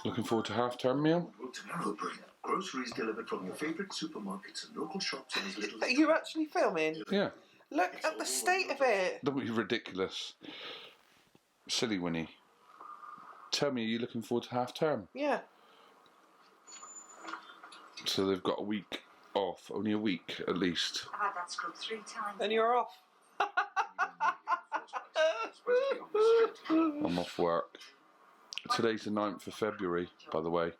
Looking forward to half-term meal? Well, tomorrow bring groceries delivered from your favourite supermarkets and local shops in as little as... Are you actually filming? Yeah. Look at the state of it. Don't be ridiculous. Silly Winnie. Tell me, are you looking forward to half-term? Yeah. So they've got a week off, only a week at least. I've had that scrub 3 times. And you're off. I'm off work. Today's the 9th of February, by the way.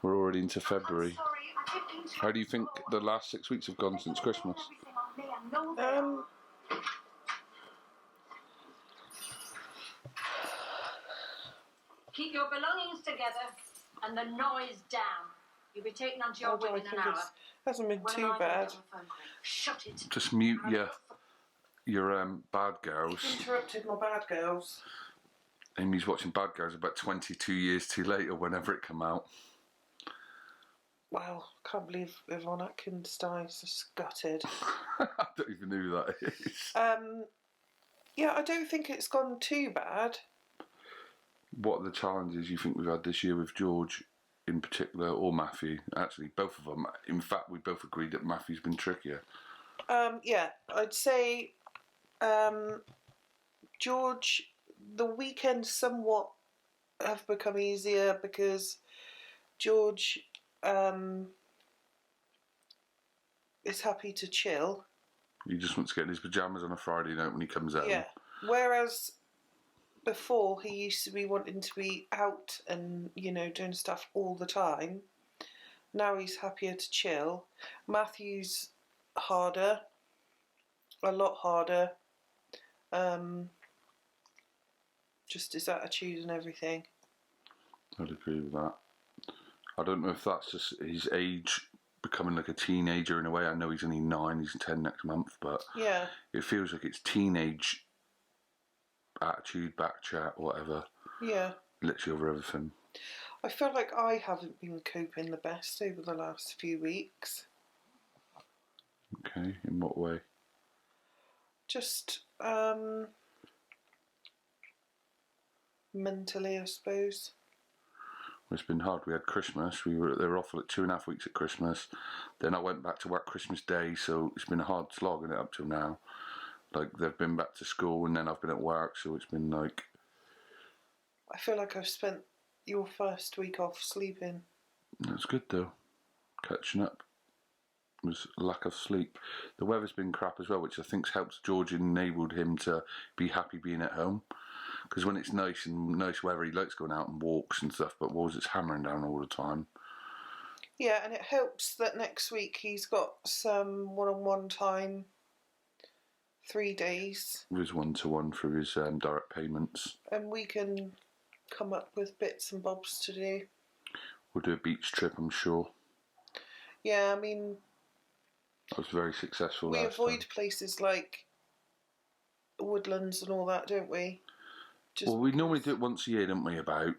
We're already into February. How do you think the last 6 weeks have gone since Christmas? Keep your belongings together and the noise down. You'll be taken onto your wing in an hour. Hasn't been too bad. Shut it. Just mute your Bad Girls. Interrupted my Bad Girls. Amy's watching Bad Girls about 22 years too late or whenever it came out. Wow, can't believe Yvonne Atkins dies. Just gutted. I don't even know who that is. Yeah, I don't think it's gone too bad. What are the challenges you think we've had this year with George in particular, or Matthew? Actually, both of them. In fact, we both agreed that Matthew's been trickier. Yeah, I'd say George, the weekends somewhat have become easier because George is happy to chill. He just wants to get in his pyjamas on a Friday night when he comes home. Yeah, whereas before he used to be wanting to be out and, you know, doing stuff all the time. Now he's happier to chill. Matthew's harder, a lot harder. Just his attitude and everything. I'd agree with that. I don't know if that's just his age becoming like a teenager in a way. I know he's only 9, he's 10 next month, but yeah, it feels like it's teenage attitude, back chat, whatever. Yeah. Literally over everything. I feel like I haven't been coping the best over the last few weeks. Okay, in what way? Just mentally, I suppose. Well, it's been hard. We had Christmas. They were off for like 2.5 weeks at Christmas. Then I went back to work Christmas Day, so it's been a hard slog in it up till now. Like, they've been back to school and then I've been at work, so it's been like... I feel like I've spent your first week off sleeping. That's good though. Catching up. It was lack of sleep. The weather's been crap as well, which I think's helped George and enabled him to be happy being at home. Because when it's nice weather, he likes going out and walks and stuff, but it's hammering down all the time. Yeah, and it helps that next week he's got some one-on-one time, 3 days. With his one-to-one through his direct payments. And we can come up with bits and bobs to do. We'll do a beach trip, I'm sure. Yeah, I mean... That was very successful we last avoid time. places like woodlands and all that, don't we? Well, we normally do it once a year, don't we, about?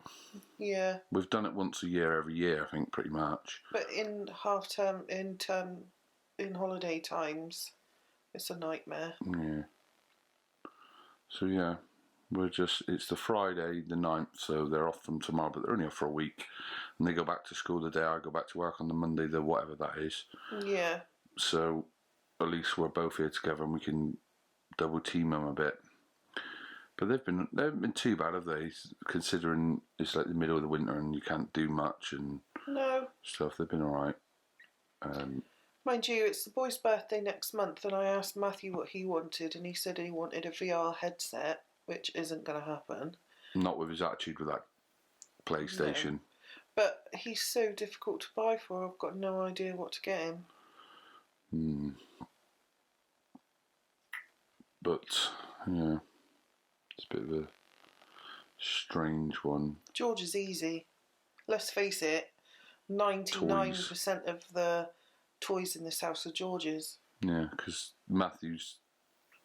Yeah. We've done it once a year every year, I think, pretty much. But in half-term, in holiday times, it's a nightmare. Yeah. So, yeah, it's the Friday, the 9th, so they're off from tomorrow, but they're only off for a week. And they go back to school the day I go back to work on the Monday, the whatever that is. Yeah. So, at least we're both here together and we can double team them a bit. But they haven't been too bad, have they? Considering it's like the middle of the winter and you can't do much and stuff. They've been alright. Mind you, it's the boy's birthday next month, and I asked Matthew what he wanted, and he said he wanted a VR headset, which isn't going to happen. Not with his attitude with that PlayStation. No. But he's so difficult to buy for, I've got no idea what to get him. But, yeah. It's a bit of a strange one. George is easy. Let's face it, 99% of the toys in this house are George's. Yeah, because Matthew's,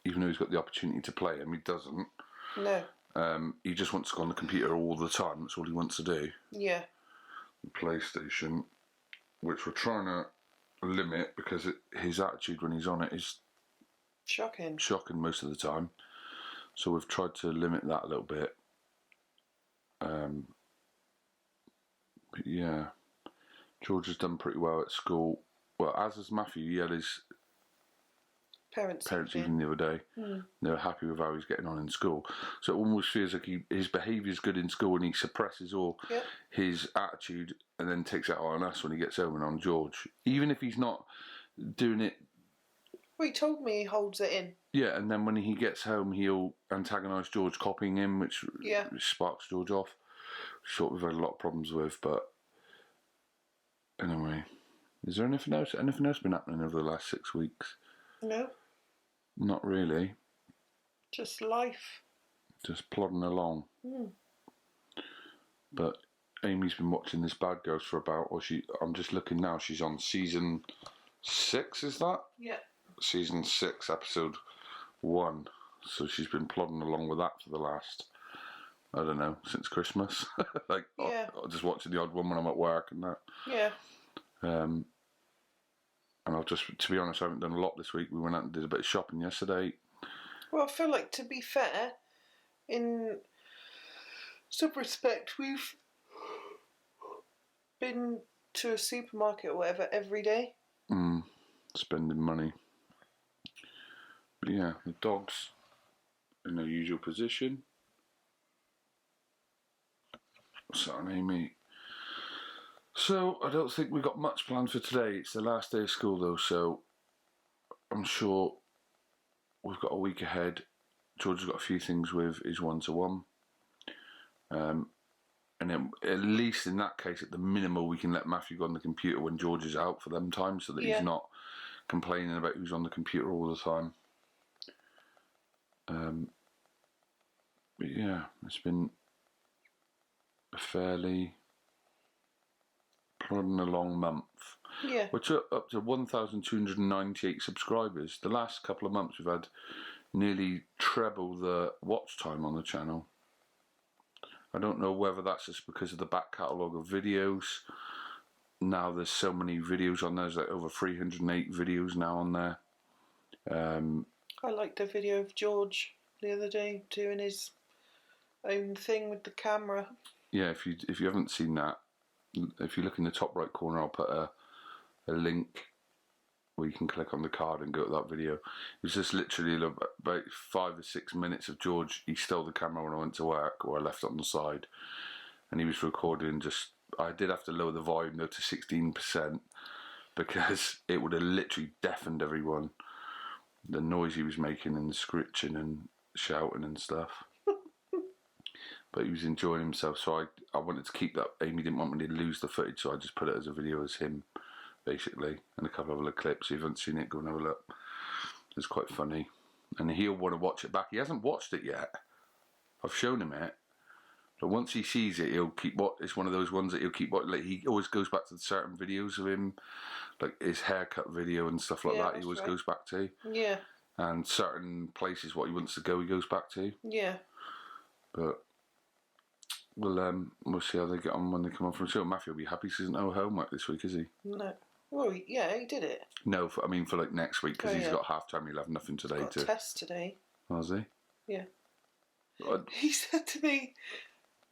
even though he's got the opportunity to play him, he doesn't. No. He just wants to go on the computer all the time. That's all he wants to do. Yeah. The PlayStation, which we're trying to limit because his attitude when he's on it is shocking most of the time. So we've tried to limit that a little bit. But yeah, George has done pretty well at school. Well, as has Matthew. He had his Parents evening the other day. They were happy with how he's getting on in school. So it almost feels like his behaviour is good in school, and he suppresses all his attitude and then takes it out on us when he gets home and on George. Even if he's not doing it. Well, he told me he holds it in. Yeah, and then when he gets home, he'll antagonise George, copying him, which sparks George off. Sort of had a lot of problems with, but anyway. Is there anything else? Anything else been happening over the last 6 weeks? No. Not really. Just life. Just plodding along. But Amy's been watching this Bad Girls for about, I'm just looking now, she's on season 6, is that? Yeah. Season 6, episode 1. So she's been plodding along with that for the last, I don't know, since Christmas. Just watching the odd one when I'm at work and that. Yeah. And I'll just, to be honest, I haven't done a lot this week. We went out and did a bit of shopping yesterday. Well, I feel like, to be fair, in some respect, we've been to a supermarket or whatever every day. Spending money. But yeah, the dog's in their usual position. Sat on Amy. So, I don't think we've got much planned for today. It's the last day of school though, so I'm sure we've got a week ahead. George has got a few things with his one-to-one. And then, at least in that case, at the minimum, we can let Matthew go on the computer when George is out for them times, so that he's not complaining about who's on the computer all the time. But yeah, it's been a fairly plodding along month. Yeah. We're up to 1,298 subscribers. The last couple of months we've had nearly treble the watch time on the channel. I don't know whether that's just because of the back catalogue of videos. Now there's so many videos on there. There's like over 308 videos now on there. I liked a video of George the other day doing his own thing with the camera. Yeah, if you haven't seen that, if you look in the top right corner, I'll put a link where you can click on the card and go to that video. It was just literally about 5 or 6 minutes of George. He stole the camera when I went to work, or I left it on the side, and he was recording. I did have to lower the volume though to 16% because it would have literally deafened everyone. The noise he was making and the screeching and shouting and stuff. But he was enjoying himself, so I wanted to keep that. Amy didn't want me to lose the footage, so I just put it as a video as him, basically, and a couple of other clips. If you haven't seen it, go and have a look. It's quite funny. And he'll want to watch it back. He hasn't watched it yet. I've shown him it. But once he sees it, he'll keep it's one of those ones that he'll keep watching. Like, he always goes back to certain videos of him, like his haircut video and stuff like that. He always goes back to. Yeah. And certain places, what he wants to go, he goes back to. Yeah. But we'll see how they get on when they come on from school. Matthew will be happy because he doesn't have homework this week, is he? No. Well, yeah, he did it. No, for like next week, because he's got half time. He'll have nothing today. He's got a test today. Has he? Yeah. He said to me,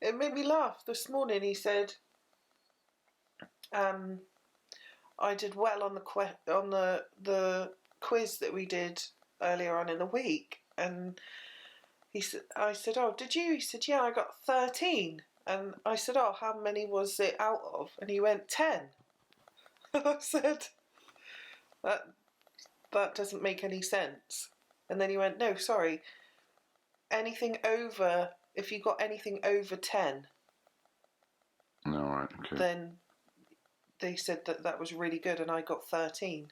it made me laugh this morning. He said, I did well on the quiz that we did earlier on in the week, and I said, oh, did you? He said, yeah, I got 13. And I said, oh, how many was it out of? And he went, 10. I said, that doesn't make any sense. And then he went, no, sorry, anything over, if you got anything over 10, no, right, okay, then they said that was really good, and I got 13.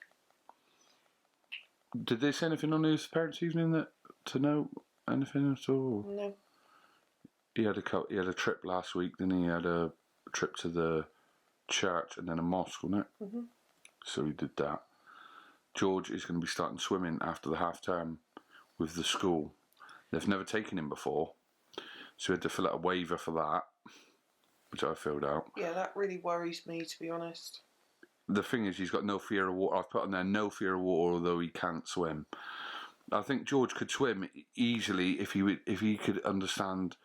Did they say anything on his parents' evening to know anything at all? No. He had a trip last week, then he had a trip to the church and then a mosque, wasn't it? Mm-hmm. So he did that. George is going to be starting swimming after the half term with the school. They've never taken him before, so he had to fill out a waiver for that, which I filled out. Yeah, that really worries me, to be honest. The thing is, he's got no fear of water. I've put on there no fear of water, although he can't swim. I think George could swim easily if he could understand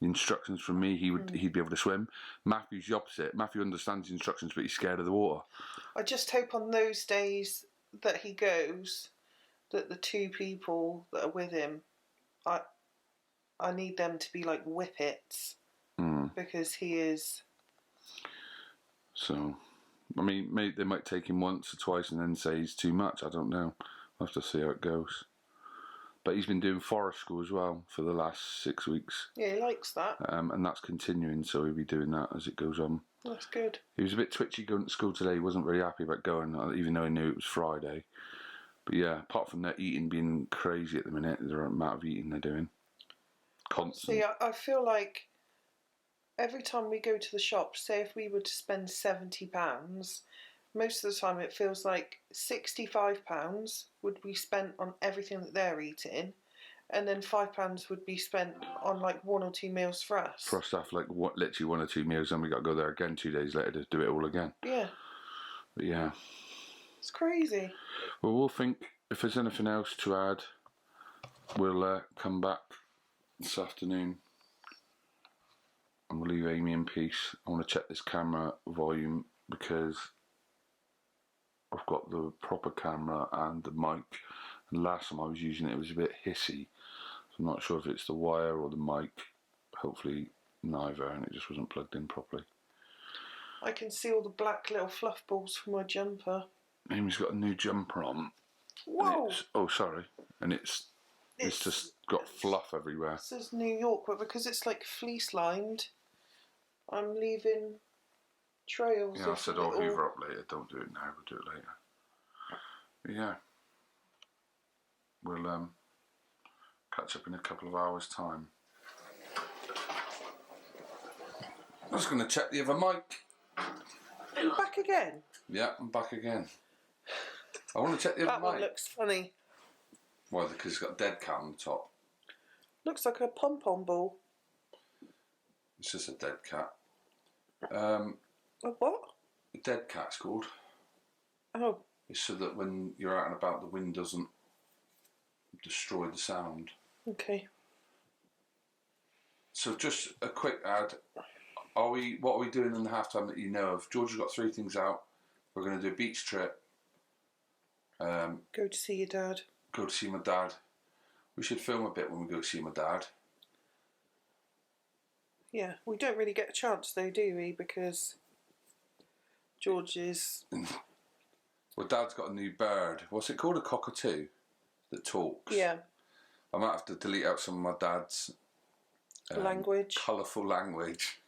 the instructions from me, he'd be able to swim. Matthew's the opposite. Matthew understands the instructions, but he's scared of the water. I just hope on those days that he goes, that the 2 people that are with him, I need them to be like whippets, because he is. So, I mean, maybe they might take him once or twice and then say he's too much. I don't know. I'll have to see how it goes. But he's been doing forest school as well for the last 6 weeks. Yeah, he likes that. And that's continuing, so he'll be doing that as it goes on. That's good. He was a bit twitchy going to school today. He wasn't very happy about going, even though he knew it was Friday. But yeah, apart from their eating being crazy at the minute, the amount of eating they're doing. Constant. See, I feel like every time we go to the shop, say if we were to spend £70, most of the time it feels like £65 would be spent on everything that they're eating, and then £5 would be spent on like 1 or 2 meals for us. For us to have like literally 1 or 2 meals, and we got to go there again 2 days later to do it all again. Yeah. But yeah. It's crazy. Well, we'll think if there's anything else to add, we'll come back this afternoon and we'll leave Amy in peace. I want to check this camera volume because I've got the proper camera and the mic, and last time I was using it, it was a bit hissy, so I'm not sure if it's the wire or the mic. Hopefully neither, and it just wasn't plugged in properly. I can see all the black little fluff balls from my jumper. Amy's got a new jumper on. Whoa! Oh, sorry. And it's just got fluff everywhere. It says New York, but because it's like fleece lined, I'm leaving trails. Yeah, I said I'll hoover up later. Don't do it now, we'll do it later. But yeah. We'll catch up in a couple of hours' time. I was going to check the other mic. Are you back again? Yeah, I'm back again. I want to check the other That mic. one looks funny. Why? Because it's got a dead cat on the top. Looks like a pom-pom ball. It's just a dead cat. A what? A dead cat's called. Oh. It's so that when you're out and about, the wind doesn't destroy the sound. Okay. So just a quick ad. What are we doing in the half-time that you know of? George has got 3 things out. We're going to do a beach trip. Go to see your dad. Go to see my dad. We should film a bit when we go to see my dad. Yeah, we don't really get a chance though, do we? Because George is... Well, Dad's got a new bird. What's it called? A cockatoo that talks. Yeah. I might have to delete out some of my dad's language. Colourful language.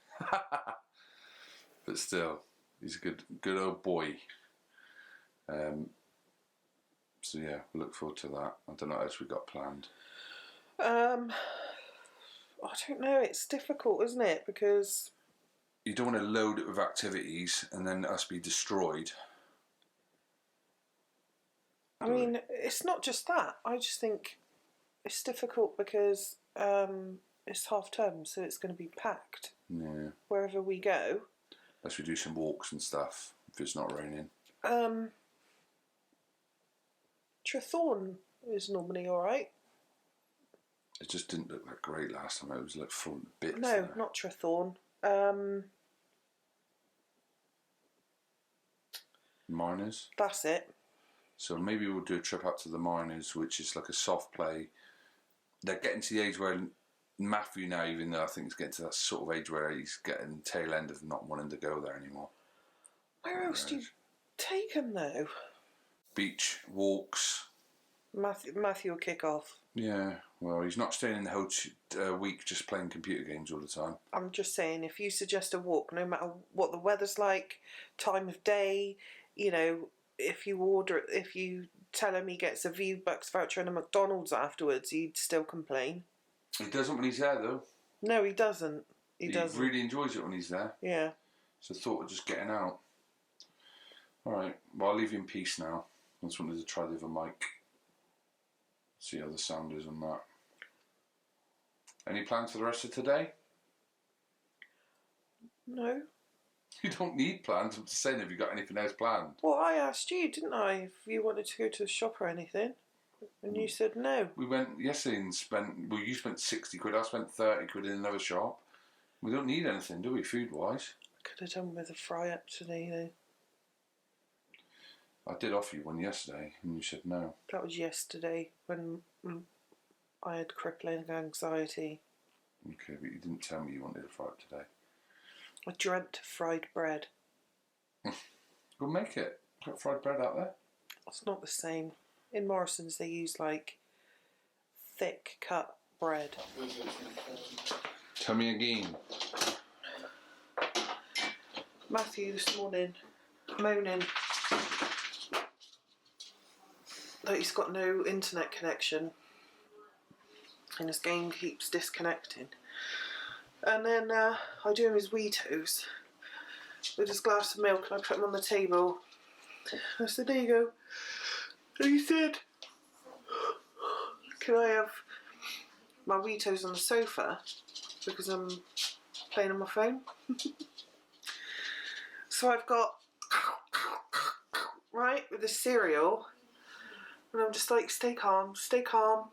But still, he's a good old boy. So yeah, we look forward to that. I don't know what else we got planned. I don't know, it's difficult, isn't it? Because you don't want to load it with activities and then us be destroyed. I mean, it's not just that. I just think it's difficult because it's half term, so it's going to be packed. Yeah. Wherever we go. Unless we do some walks and stuff, if it's not raining. Trethorn is normally alright. It just didn't look that great last time. It was like full of bits. No, there. not Trethorn. Miners. That's it. So maybe we'll do a trip up to the Miners, which is like a soft play. They're getting to the age where Matthew now, even though I think he's getting to that sort of age where he's getting the tail end of not wanting to go there anymore. Where else do you take him though? Beach, walks. Matthew will kick off. Yeah, well, he's not staying in the whole week just playing computer games all the time. I'm just saying, if you suggest a walk, no matter what the weather's like, time of day, you know, if you tell him he gets a V-Bucks voucher and a McDonald's afterwards, he'd still complain. He doesn't when he's there, though. No, he doesn't. He doesn't. Really enjoys it when he's there. Yeah. So thought of just getting out. All right, well, I'll leave you in peace now. I just wanted to try the other mic. See how the sound is on that. Any plans for the rest of today? No. You don't need plans. I'm just saying, have you got anything else planned? Well, I asked you, didn't I, if you wanted to go to the shop or anything. And you said no. We went yesterday and spent... Well, you spent 60 quid. I spent 30 quid in another shop. We don't need anything, do we, food-wise? Could have done with a fry-up today, though. I did offer you one yesterday, and you said no. That was yesterday when I had crippling anxiety. Okay, but you didn't tell me you wanted a fry-up today. I dreamt of fried bread. Go make it. Got fried bread out there? It's not the same. In Morrison's, they use, like, thick cut bread. Tell me again. Matthew this morning moaning that he's got no internet connection and his game keeps disconnecting. And then I do him his Weetos with his glass of milk and I put him on the table. I said, there you go. And he said, can I have my Weetos on the sofa because I'm playing on my phone? So I've got, right, with the cereal, and I'm just like, stay calm, stay calm.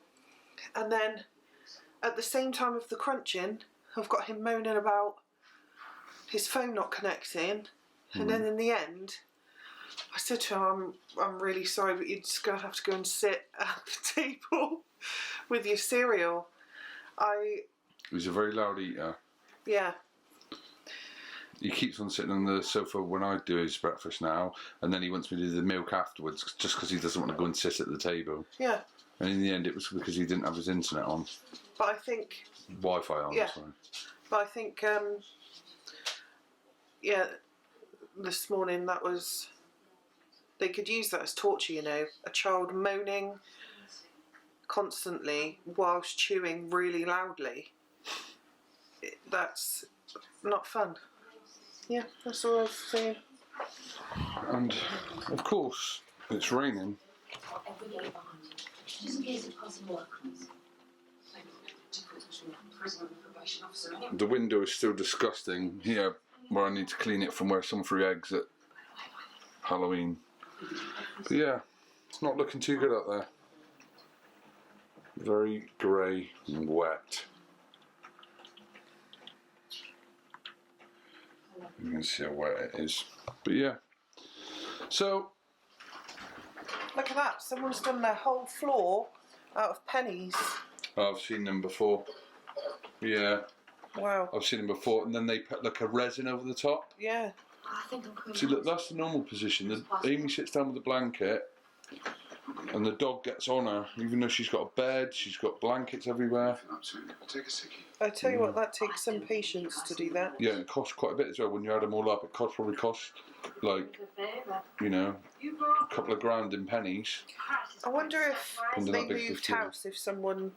And then at the same time of the crunching, I've got him moaning about his phone not connecting. And then in the end, I said to him, I'm really sorry, but you're just going to have to go and sit at the table with your cereal. He's a very loud eater. Yeah. He keeps on sitting on the sofa when I do his breakfast now, and then he wants me to do the milk afterwards, just because he doesn't want to go and sit at the table. Yeah. And in the end, it was because he didn't have his internet on. But I think... Wi-Fi on, yeah. sorry. But I think, yeah, this morning that was... They could use that as torture, you know. A child moaning constantly whilst chewing really loudly. That's not fun. Yeah, that's all I was saying. And, of course, it's raining. The window is still disgusting here, where I need to clean it from where someone threw eggs at Halloween. But yeah, it's not looking too good out there. Very grey and wet. You can see how wet it is. But yeah. So, Look at that, someone's done their whole floor out of pennies. I've seen them before. Yeah, Wow. I've seen them before, and then they put like a resin over the top. Yeah. See, look, that's the normal position. Amy sits down with the blanket, and the dog gets on her, even though she's got a bed, she's got blankets everywhere. I tell you what, that takes some patience to do that. Yeah, and it costs quite a bit as well. When you add them all up, it probably costs, like, you know, a couple of grand in pennies. I wonder if Under they that big moved fifty. house, if someone,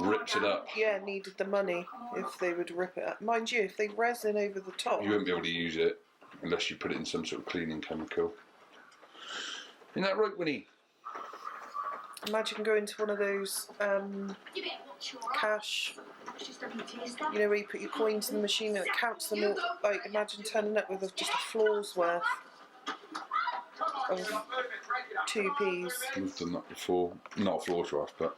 Rips it up. yeah, needed the money, if they would rip it up. Mind you, if they resin over the top. You won't be able to use it unless you put it in some sort of cleaning chemical. Isn't that right, Winnie? Imagine going to one of those cash, you know, where you put your coins in the machine and it counts them all. Like, imagine turning up with just a floor's worth of 2p's. We've done that before. Not a floor's worth, but...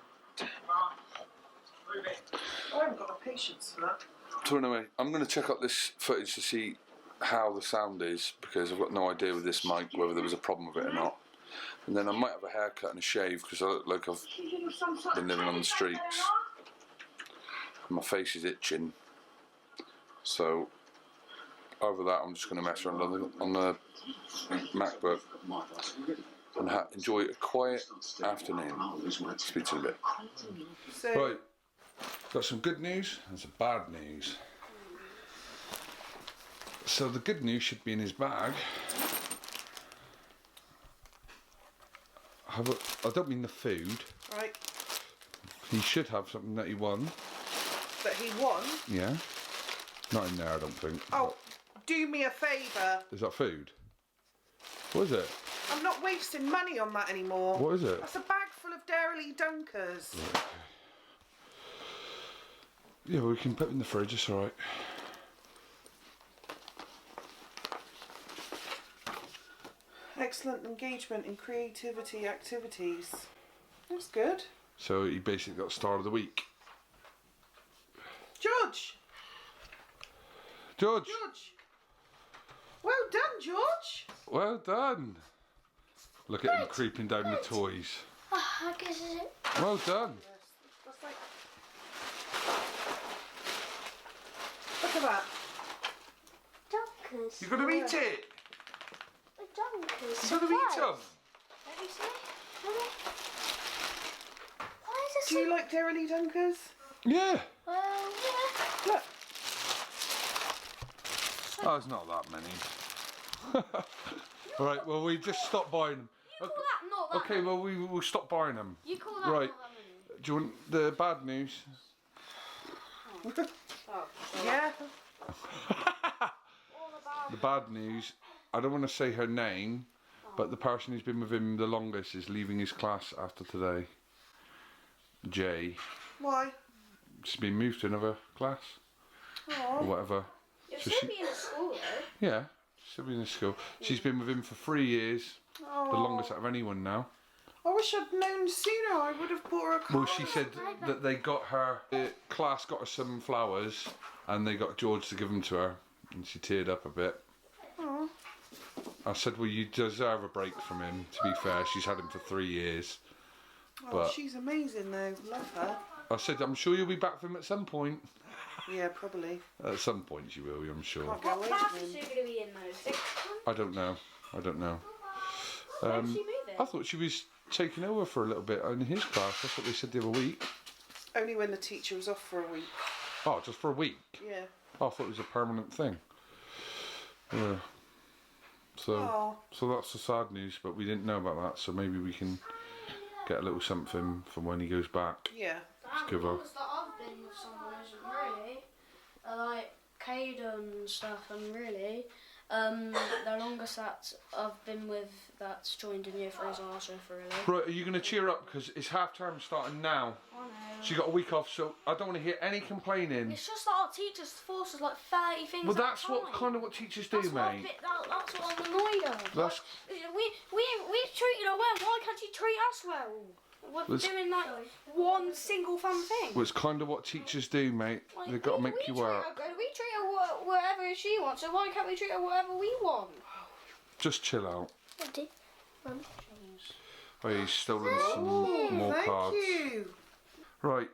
I haven't got the patience for that. So anyway, I'm going to check out this footage to see how the sound is, because I've got no idea with this mic whether there was a problem with it or not. And then I might have a haircut and a shave, because I look like I've been living on the streets. My face is itching. So, over that, I'm just going to mess around on the MacBook and enjoy a quiet afternoon. Speak to you in a bit. So, Right, got some good news and some bad news. So the good news should be in his bag. I don't mean the food. right, He should have something that he won. that he won. Yeah. Not in there, I don't think. Oh, do me a favour. Is that food? What is it? I'm not wasting money on that anymore. What is it? That's a bag full of Dairy Dunkers. Right. Yeah, well, we can put it in the fridge, it's alright. Excellent engagement in creativity activities. That's good. So he basically got Star of the Week. George! George. George. Well done, George. Well done. Look at him creeping down the toys. Oh, I guess it's it. Well done. That's like... Look at that. Dunkers. You're going to eat it. Dunkers. You're going to eat them. Let me see. Why is Do it you like Dairy Dunkers? Yeah. Well, yeah. Look. Oh, it's not that many. All right, well, we just stopped buying them. You call that not that Okay, many? well, we'll stop buying them. You call that Right. not that many? Do you want the bad news? Yeah. All about The bad news, I don't want to say her name, but the person who's been with him the longest is leaving his class after today. Jay. Why? She's been moved to another class or whatever. You'll So still she- be in the school though. Yeah, she's still been in school. She's been with him for 3 years, the longest out of anyone now. I wish I'd known sooner. I would have bought her a car. Well, she said that they got her, the class got her some flowers and they got George to give them to her, and she teared up a bit. I said, well, you deserve a break from him, to be fair. She's had him for 3 years. But she's amazing though. Love her. I said, I'm sure you'll be back for him at some point. Yeah, probably. At some point you will, I'm sure. Can't go What away class from is him. she going to be in though? Sixth one? I don't know. Where's she moving? I thought she was taking over for a little bit in his class. That's what they said the other week. Only when the teacher was off for a week. Oh, just for a week? Yeah. I thought it was a permanent thing. Yeah. So that's the sad news, but we didn't know about that, so maybe we can get a little something from when he goes back. Yeah. The give her- longest that I've been with someone isn't really like Caden and stuff, and really the longest that I've been with that's joined in year 3 is also for really. Right, are you going to cheer up? Because it's half term starting now. I know. She got a week off, so I don't want to hear any complaining. It's just that our teachers force us like 30 things. Well, at a that's what time. kind of what teachers do, That's what mate. that's what I'm annoyed of. That's- We treated her well. Why can't you treat us well? We're That's- doing like one single fun thing. Well, it's kind of what teachers do, mate. Like, They've got to make you treat work. her good. We treat her whatever she wants, so why can't we treat her whatever we want? Just chill out. Mum. Oh, he's stolen some more Thank cards. you. Right.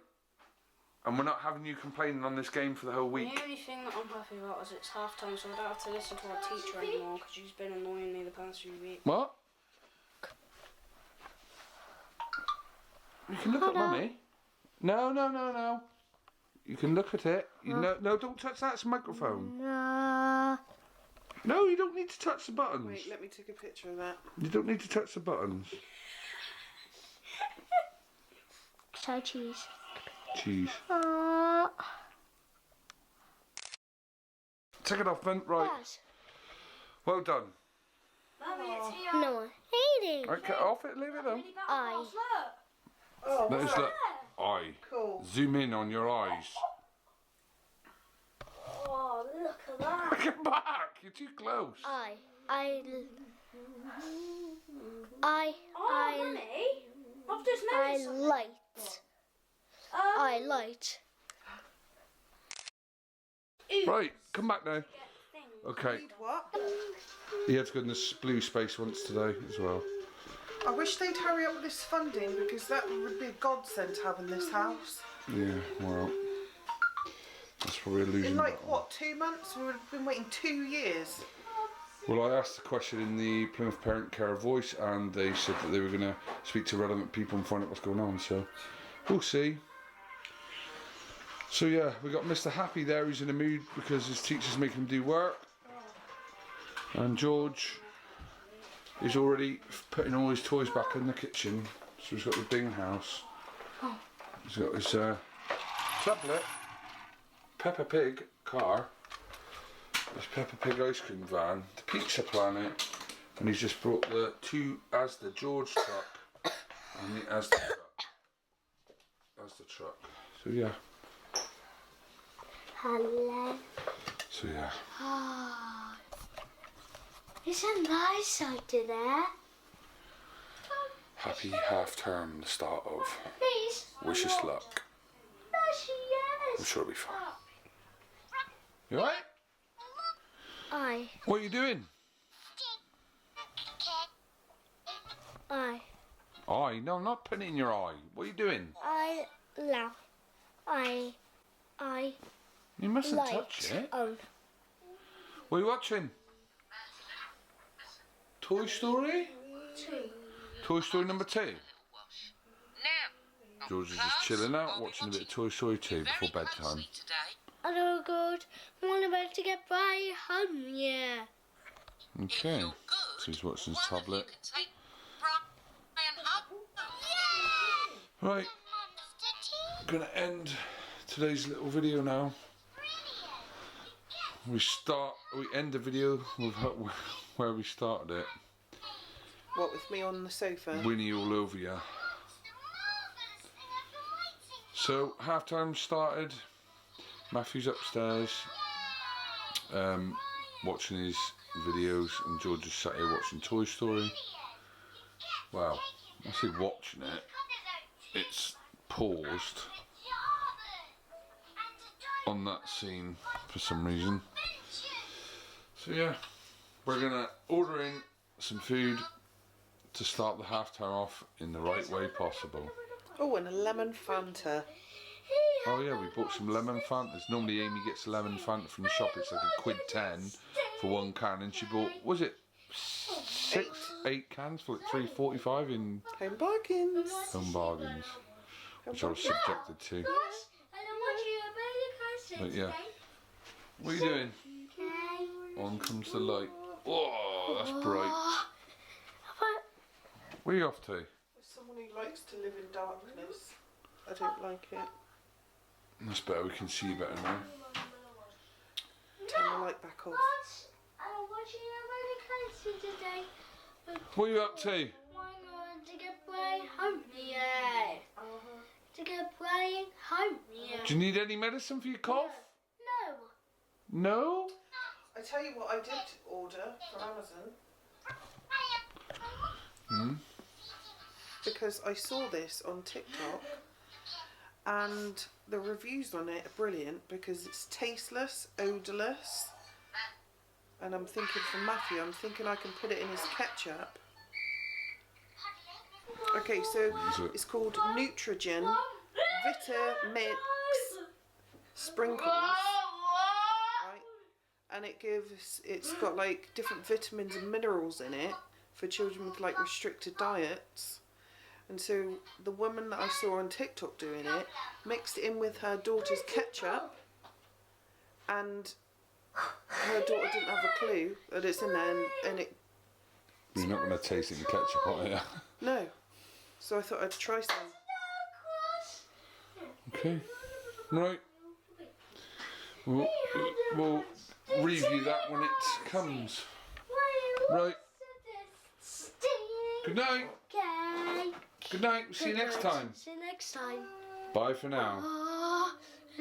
And we're not having you complaining on this game for the whole week. The only thing that I'm happy about is it's half time, so I don't have to listen to our teacher anymore because she's been annoying me the past few weeks. What? You can look at mummy. No. You can look at it. No, don't touch that. It's a microphone. No, you don't need to touch the buttons. Wait, let me take a picture of that. You don't need to touch the buttons. So cheese. Cheese. Take it off, then. Right. Well done. Mummy, it's here. No, eating. Right, get off it. Leave it then. I. Oh, That is look. Eye. cool. Zoom in on your eyes. Oh, look at that. Get back. You're too close. I. Oh, Mummy, I've just I noticed something. light. I light. Right, come back now. Okay. Need what? He had to go in this blue space once today as well. I wish they'd hurry up with this funding because that would be a godsend to have in this house. Yeah, well, that's probably a losing In like, battle. what, 2 months? We've been waiting 2 years. Well, I asked the question in the Plymouth Parent Care voice, and they said that they were going to speak to relevant people and find out what's going on. So we'll see. So yeah, we got Mr. Happy there, who's in a mood because his teacher's making him do work, and George is already putting all his toys back in the kitchen. So he's got the Bing house. He's got his tablet, Peppa Pig car, his Peppa Pig ice cream van, the Pizza Planet, and he's just brought the 2 Asda George truck and the Asda truck. So yeah. Hello. So yeah. Oh, it's a nice out there. Happy half term, the start of. Please. Wish us luck. Yes, I'm sure it'll be fine. You alright? Eye. What are you doing? Eye. Eye? No, I'm not putting it in your eye. What are you doing? I laugh. I You mustn't light. touch it. Oh. What are you watching? Toy Story? 2. Toy Story number 2? George is just chilling out, watching a bit of Toy Story 2 before bedtime. Oh God, I'm about to get by home, yeah. Okay, so he's watching his tablet. Right, I'm going to end today's little video now. We end the video with where we started it. What, with me on the sofa? Winnie all over you. So, half-time started. Matthew's upstairs, watching his videos, and George is sat here watching Toy Story. Well, I say watching it, it's paused on that scene for some reason. So yeah, we're gonna order in some food to start the half-time off in the right way possible. Oh, and a lemon Fanta. Oh yeah, we bought some lemon Fantas. Normally Amy gets a lemon Fanta from the shop. It's like £1.10 for 1 can, and she bought, was it 8 cans for like £3.45 in Home bargains. Home Bargains, which I was subjected to. But yeah, what are you doing? On comes the light. Oh, that's bright. Where are you off to? Someone who likes to live in darkness. I don't like it. That's better. We can see you better now. Turn the light back off. I'm watching a roller coaster today. What are you up to? I'm going to get way home, yeah. To get way home, yeah. Do you need any medicine for your cough? No. No? I tell you what I did order from Amazon. Because I saw this on TikTok and the reviews on it are brilliant because it's tasteless, odourless, and I'm thinking for Matthew, I'm thinking I can put it in his ketchup. Okay, so it's called Nutrigen Vita Mix Sprinkles, right? And it's got like different vitamins and minerals in it for children with like restricted diets. And so the woman that I saw on TikTok doing it mixed it in with her daughter's ketchup, and her daughter didn't have a clue that it's in there, and it... You're not going to taste it in ketchup, are you? No. So I thought I'd try some. Okay. Right. We'll review that when it comes. Right. Good night. Okay. Good night. See you next time. See you next time. Bye for now.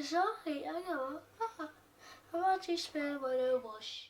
Sorry, I know. I'm about to spell when I wash.